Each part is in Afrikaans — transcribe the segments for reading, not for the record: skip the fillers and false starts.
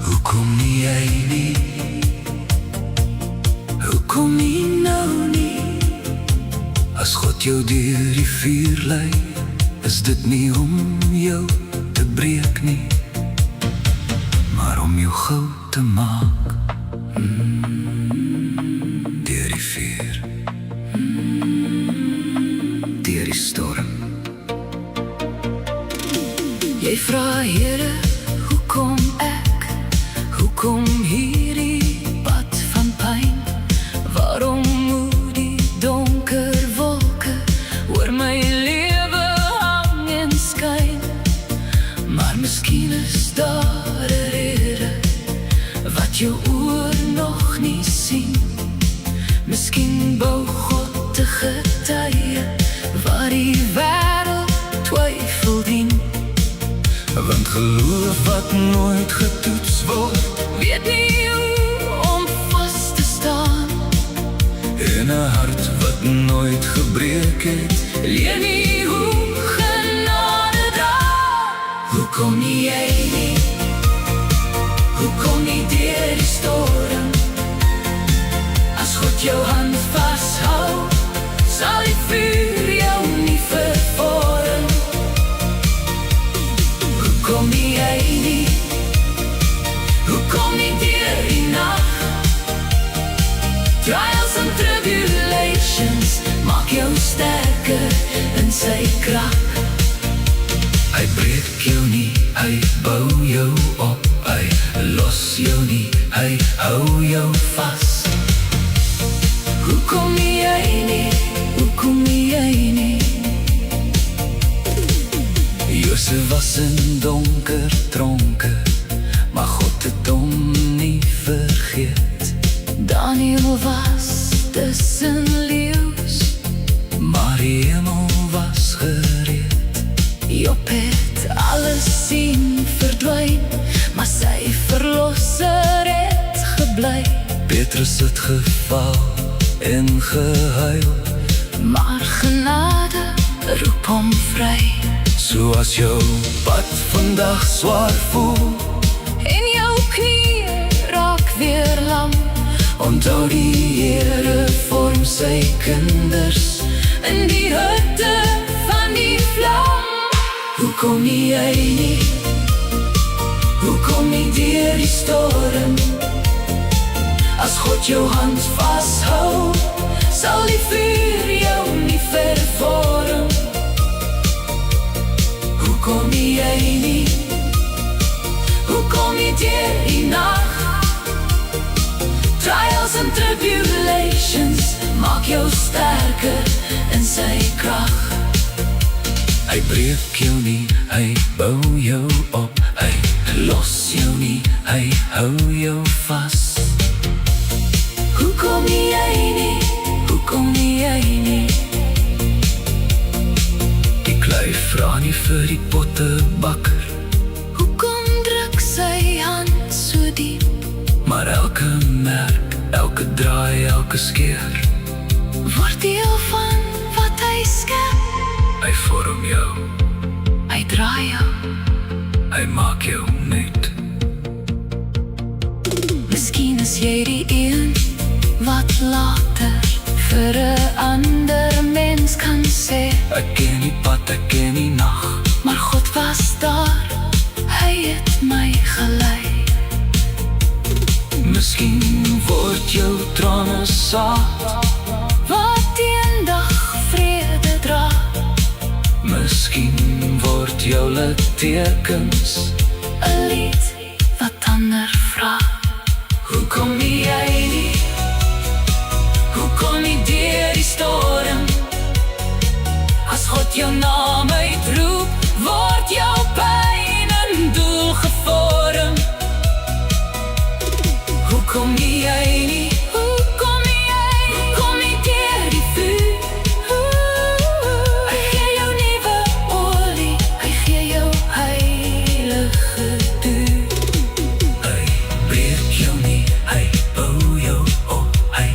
Hoekom nie jy nie? Hoekom nie nou nie? As God jou deur die vuur lei, is dit nie om jou te breek nie, maar om jou goud te maak. Deur die vuur, deur die storm. Jy vra, Here, hoekom ek? Hoekom hierdie pad van pyn? Waarom moet die donker wolke oor my lewe hang en skyn? Maar miskien is daar 'n rede wat jou oor nog nie sien. Miskien bou God 'n getuie waar die wêreld twyfel dien. Want geloof wat nooit getoets word, weet nie hoe om vas te staan. En 'n hart wat nooit gebreek het, leer nie hoe genade dra. Hoekom nie jy nie? Hoekom nie deur die storm? As God jou hand vashou, sal die vuur jou nie vervorm. Hoekom nie jy nie? Hoekom nie deur die nag? Trials and tribulations maak jou sterker in sy krag. Hy breek jou nie, hy bou jou op. Hy los jou nie, hy hou jou vas. Hoekom nie jy nie? Hoekom nie jy nie? Josef was in donker tronke, maar God het hom nie vergeet. Daniel was tussen leeu's, maar die hemel was gereed. Job het alles sien verdwyn, maar sy verlosser het gebly. Petrus het geval en gehuil, maar genade roep hom vry. So as jou pad vandag swaar voel en jou knieë raak weer lam, onthou die Here vorm sy kinders in die hitte van die vlam. Hoekom nie jy nie? Hoekom nie deur die storm? As God jou hand vashou, sal die vuur jou nie vervorm. Hoekom nie jy nie? Hoekom nie deur die nag? Trials and tribulations maak jou sterker in sy krag. Hy breek jou nie, hy bou jou op. Hy los jou nie, hy hou jou vas. Hoekom nie jy nie? Hoekom nie jy nie? Die klei vra nie vir die pottebakker, hoekom druk sy hand so diep? Maar elke merk, elke draai, elke skeer word deel van wat hy skep. Hy vorm jou, hy draai jou, hy maak jou nuut. Miskien is jy die een wat later vir 'n ander mens kan sê, ek ken die pad, ek ken die nag, maar God was daar, hy het my gelei. Miskien word jou trane saad wat eendag vrede dra. Miskien word jou littekens 'n lied wat ander vra. Hoekom nie jy nie? Hoekom nie deur die storm? As God jou naam uitroep, word jou pyn in doel gevorm. Hoekom nie jy nie? Hoekom nie jy? Hoekom nie deur die vuur? Hy gee jou nuwe olie, hy gee jou heilige duur. Hy breek jou nie, hy bou jou op. Hy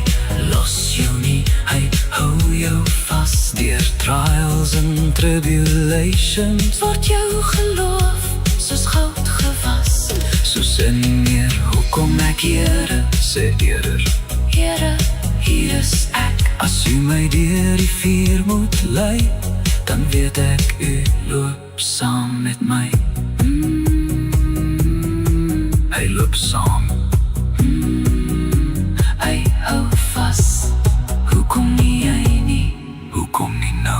los jou nie, hy hou jou vas. Deur trial trials and tribulations word jou geloof soos goud gewas. So sê nie meer, hoekom ek Here, sê eerder, Here, hier is ek. As u my deur die vuur moet lei, dan weet ek u loop saam met my. Hy loop saam. Hy hou vas. Hoekom nie hy nie? Hoekom nie nou?